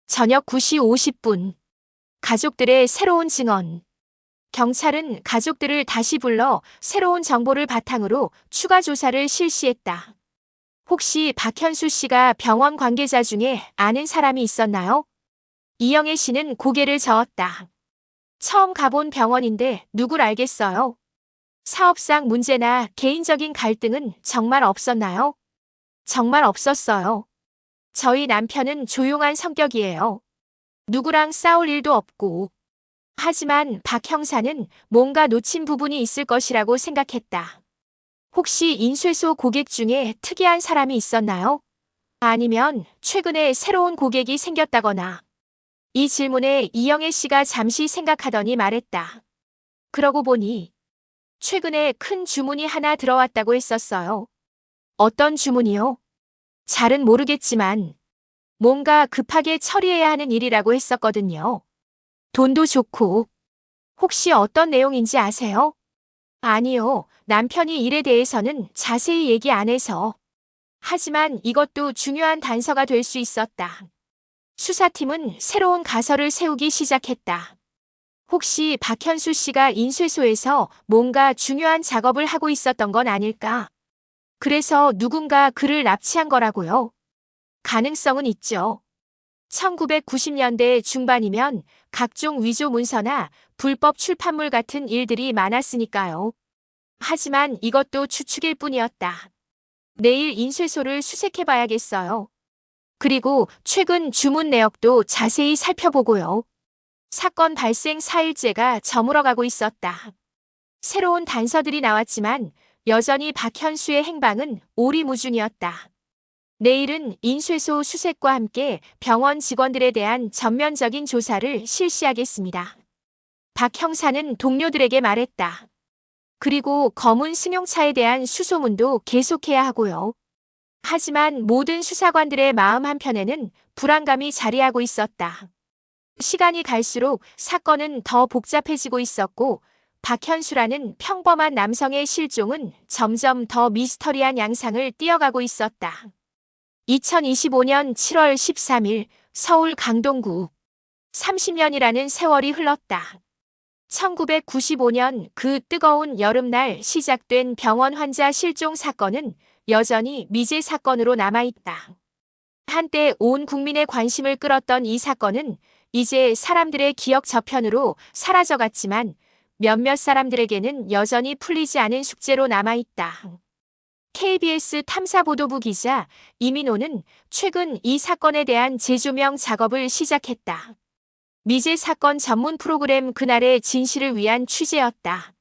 저녁 9시 50분. 가족들의 새로운 증언. 경찰은 가족들을 다시 불러 새로운 정보를 바탕으로 추가 조사를 실시했다. 혹시 박현수 씨가 병원 관계자 중에 아는 사람이 있었나요? 이영애 씨는 고개를 저었다. 처음 가본 병원인데 누굴 알겠어요? 사업상 문제나 개인적인 갈등은 정말 없었나요? 정말 없었어요. 저희 남편은 조용한 성격이에요. 누구랑 싸울 일도 없고. 하지만 박 형사는 뭔가 놓친 부분이 있을 것이라고 생각했다. 혹시 인쇄소 고객 중에 특이한 사람이 있었나요? 아니면 최근에 새로운 고객이 생겼다거나. 이 질문에 이영애 씨가 잠시 생각하더니 말했다. 그러고 보니 최근에 큰 주문이 하나 들어왔다고 했었어요. 어떤 주문이요? 잘은 모르겠지만 뭔가 급하게 처리해야 하는 일이라고 했었거든요. 돈도 좋고. 혹시 어떤 내용인지 아세요? 아니요. 남편이 일에 대해서는 자세히 얘기 안 해서. 하지만 이것도 중요한 단서가 될 수 있었다. 수사팀은 새로운 가설을 세우기 시작했다. 혹시 박현수 씨가 인쇄소에서 뭔가 중요한 작업을 하고 있었던 건 아닐까? 그래서 누군가 그를 납치한 거라고요? 가능성은 있죠. 1990년대 중반이면 각종 위조 문서나 불법 출판물 같은 일들이 많았으니까요. 하지만 이것도 추측일 뿐이었다. 내일 인쇄소를 수색해봐야겠어요. 그리고 최근 주문 내역도 자세히 살펴보고요. 사건 발생 4일째가 저물어가고 있었다. 새로운 단서들이 나왔지만 여전히 박현수의 행방은 오리무중이었다. 내일은 인쇄소 수색과 함께 병원 직원들에 대한 전면적인 조사를 실시하겠습니다. 박 형사는 동료들에게 말했다. 그리고 검은 승용차에 대한 수소문도 계속해야 하고요. 하지만 모든 수사관들의 마음 한편에는 불안감이 자리하고 있었다. 시간이 갈수록 사건은 더 복잡해지고 있었고 박현수라는 평범한 남성의 실종은 점점 더 미스터리한 양상을 띄어가고 있었다. 2025년 7월 13일 서울 강동구. 30년이라는 세월이 흘렀다. 1995년 그 뜨거운 여름날 시작된 병원 환자 실종 사건은 여전히 미제 사건으로 남아있다. 한때 온 국민의 관심을 끌었던 이 사건은 이제 사람들의 기억 저편으로 사라져갔지만 몇몇 사람들에게는 여전히 풀리지 않은 숙제로 남아있다. KBS 탐사보도부 기자 이민호는 최근 이 사건에 대한 재조명 작업을 시작했다. 미제 사건 전문 프로그램 그날의 진실을 위한 취재였다.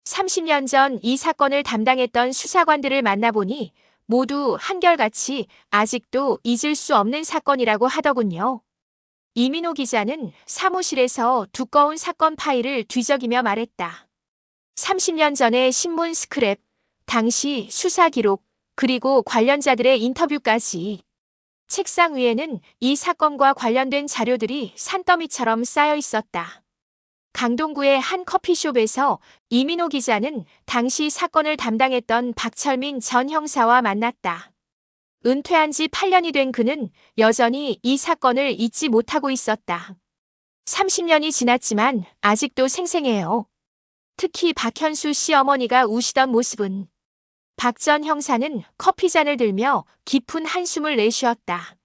30년 전 이 사건을 담당했던 수사관들을 만나보니 모두 한결같이 아직도 잊을 수 없는 사건이라고 하더군요. 이민호 기자는 사무실에서 두꺼운 사건 파일을 뒤적이며 말했다. 30년 전의 신문 스크랩, 당시 수사 기록, 그리고 관련자들의 인터뷰까지. 책상 위에는 이 사건과 관련된 자료들이 산더미처럼 쌓여 있었다. 강동구의 한 커피숍에서 이민호 기자는 당시 사건을 담당했던 박철민 전 형사와 만났다. 은퇴한 지 8년이 된 그는 여전히 이 사건을 잊지 못하고 있었다. 30년이 지났지만 아직도 생생해요. 특히 박현수 씨 어머니가 우시던 모습은. 박 전 형사는 커피잔을 들며 깊은 한숨을 내쉬었다.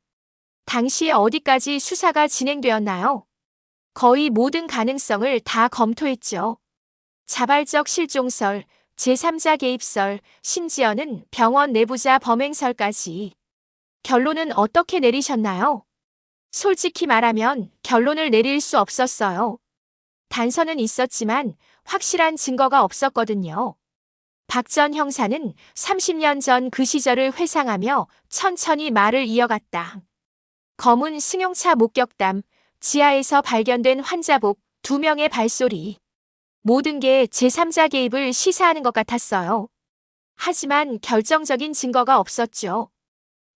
당시 어디까지 수사가 진행되었나요? 거의 모든 가능성을 다 검토했죠. 자발적 실종설, 제3자 개입설, 심지어는 병원 내부자 범행설까지. 결론은 어떻게 내리셨나요? 솔직히 말하면 결론을 내릴 수 없었어요. 단서는 있었지만 확실한 증거가 없었거든요. 박 전 형사는 30년 전 그 시절을 회상하며 천천히 말을 이어갔다. 검은 승용차 목격담, 지하에서 발견된 환자복, 2명의 발소리. 모든 게 제3자 개입을 시사하는 것 같았어요. 하지만 결정적인 증거가 없었죠.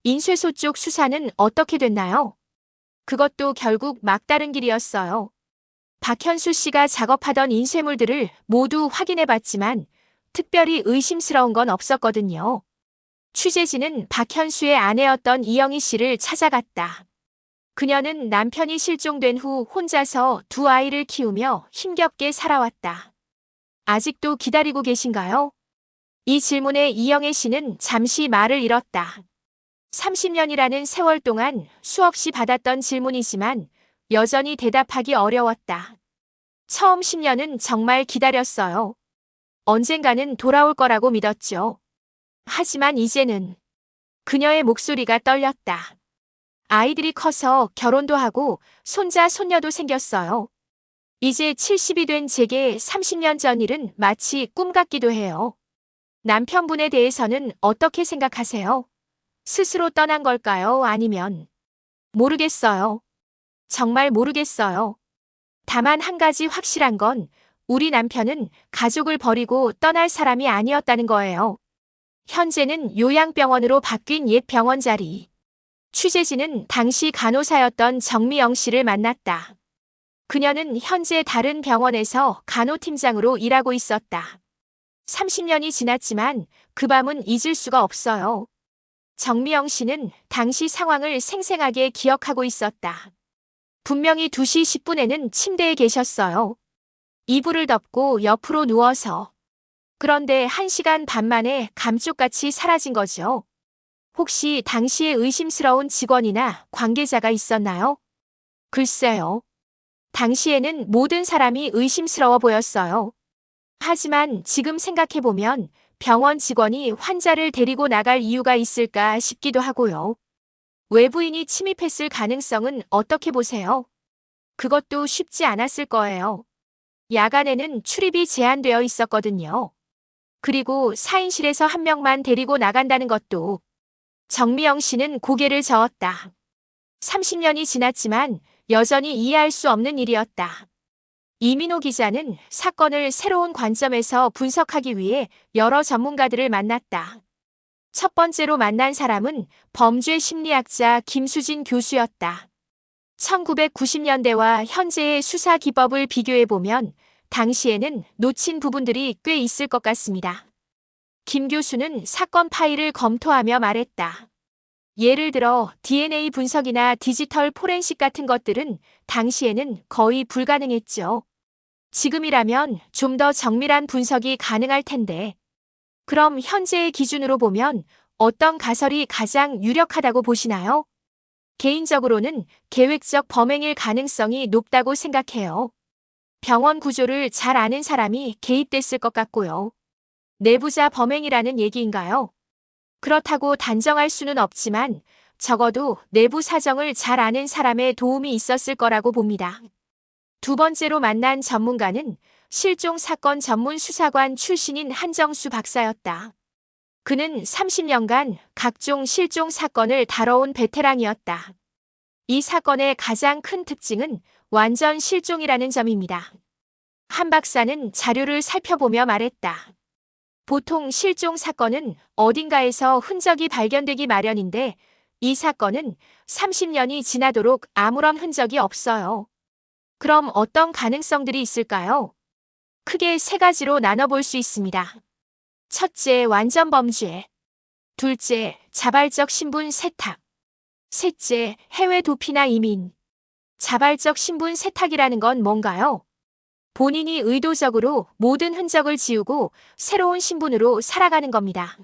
인쇄소 쪽 수사는 어떻게 됐나요? 그것도 결국 막다른 길이었어요. 박현수 씨가 작업하던 인쇄물들을 모두 확인해봤지만 특별히 의심스러운 건 없었거든요. 취재진은 박현수의 아내였던 이영희 씨를 찾아갔다. 그녀는 남편이 실종된 후 혼자서 2아이를 키우며 힘겹게 살아왔다. 아직도 기다리고 계신가요? 이 질문에 이영애 씨는 잠시 말을 잃었다. 30년이라는 세월 동안 수없이 받았던 질문이지만 여전히 대답하기 어려웠다. 처음 10년은 정말 기다렸어요. 언젠가는 돌아올 거라고 믿었죠. 하지만 이제는 그녀의 목소리가 떨렸다. 아이들이 커서 결혼도 하고 손자, 손녀도 생겼어요. 이제 70이 된 제게 30년 전 일은 마치 꿈 같기도 해요. 남편분에 대해서는 어떻게 생각하세요? 스스로 떠난 걸까요? 아니면? 모르겠어요. 정말 모르겠어요. 다만 한 가지 확실한 건 우리 남편은 가족을 버리고 떠날 사람이 아니었다는 거예요. 현재는 요양병원으로 바뀐 옛 병원 자리. 취재진은 당시 간호사였던 정미영 씨를 만났다. 그녀는 현재 다른 병원에서 간호팀장으로 일하고 있었다. 30년이 지났지만 그 밤은 잊을 수가 없어요. 정미영 씨는 당시 상황을 생생하게 기억하고 있었다. 분명히 2시 10분에는 침대에 계셨어요. 이불을 덮고 옆으로 누워서. 그런데 1시간 반 만에 감쪽같이 사라진 거죠. 혹시 당시에 의심스러운 직원이나 관계자가 있었나요? 글쎄요. 당시에는 모든 사람이 의심스러워 보였어요. 하지만 지금 생각해보면 병원 직원이 환자를 데리고 나갈 이유가 있을까 싶기도 하고요. 외부인이 침입했을 가능성은 어떻게 보세요? 그것도 쉽지 않았을 거예요. 야간에는 출입이 제한되어 있었거든요. 그리고 4인실에서 1명만 데리고 나간다는 것도. 정미영 씨는 고개를 저었다. 30년이 지났지만 여전히 이해할 수 없는 일이었다. 이민호 기자는 사건을 새로운 관점에서 분석하기 위해 여러 전문가들을 만났다. 첫 번째로 만난 사람은 범죄 심리학자 김수진 교수였다. 1990년대와 현재의 수사 기법을 비교해보면 당시에는 놓친 부분들이 꽤 있을 것 같습니다. 김 교수는 사건 파일을 검토하며 말했다. 예를 들어 DNA 분석이나 디지털 포렌식 같은 것들은 당시에는 거의 불가능했죠. 지금이라면 좀 더 정밀한 분석이 가능할 텐데. 그럼 현재의 기준으로 보면 어떤 가설이 가장 유력하다고 보시나요? 개인적으로는 계획적 범행일 가능성이 높다고 생각해요. 병원 구조를 잘 아는 사람이 개입됐을 것 같고요. 내부자 범행이라는 얘기인가요? 그렇다고 단정할 수는 없지만 적어도 내부 사정을 잘 아는 사람의 도움이 있었을 거라고 봅니다. 두 번째로 만난 전문가는 실종 사건 전문 수사관 출신인 한정수 박사였다. 그는 30년간 각종 실종 사건을 다뤄온 베테랑이었다. 이 사건의 가장 큰 특징은 완전 실종이라는 점입니다. 한 박사는 자료를 살펴보며 말했다. 보통 실종 사건은 어딘가에서 흔적이 발견되기 마련인데 이 사건은 30년이 지나도록 아무런 흔적이 없어요. 그럼 어떤 가능성들이 있을까요? 크게 세 가지로 나눠볼 수 있습니다. 첫째, 완전 범죄. 둘째, 자발적 신분 세탁. 셋째, 해외 도피나 이민. 자발적 신분 세탁이라는 건 뭔가요? 본인이 의도적으로 모든 흔적을 지우고 새로운 신분으로 살아가는 겁니다.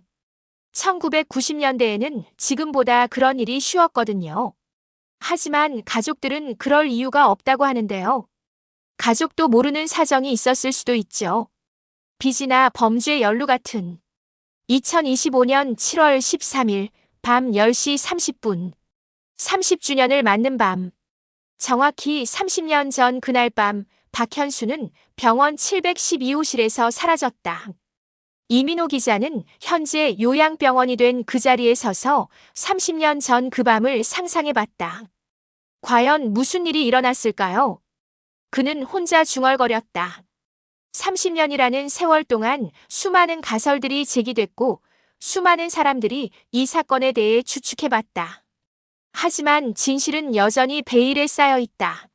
1990년대에는 지금보다 그런 일이 쉬웠거든요. 하지만 가족들은 그럴 이유가 없다고 하는데요. 가족도 모르는 사정이 있었을 수도 있죠. 빚이나 범죄 연루 같은. 2025년 7월 13일 밤 10시 30분. 30주년을 맞는 밤. 정확히 30년 전 그날 밤 박현수는 병원 712호실에서 사라졌다. 이민호 기자는 현재 요양병원이 된 그 자리에 서서 30년 전 그 밤을 상상해봤다. 과연 무슨 일이 일어났을까요? 그는 혼자 중얼거렸다. 30년이라는 세월 동안 수많은 가설들이 제기됐고 수많은 사람들이 이 사건에 대해 추측해봤다. 하지만 진실은 여전히 베일에 쌓여 있다.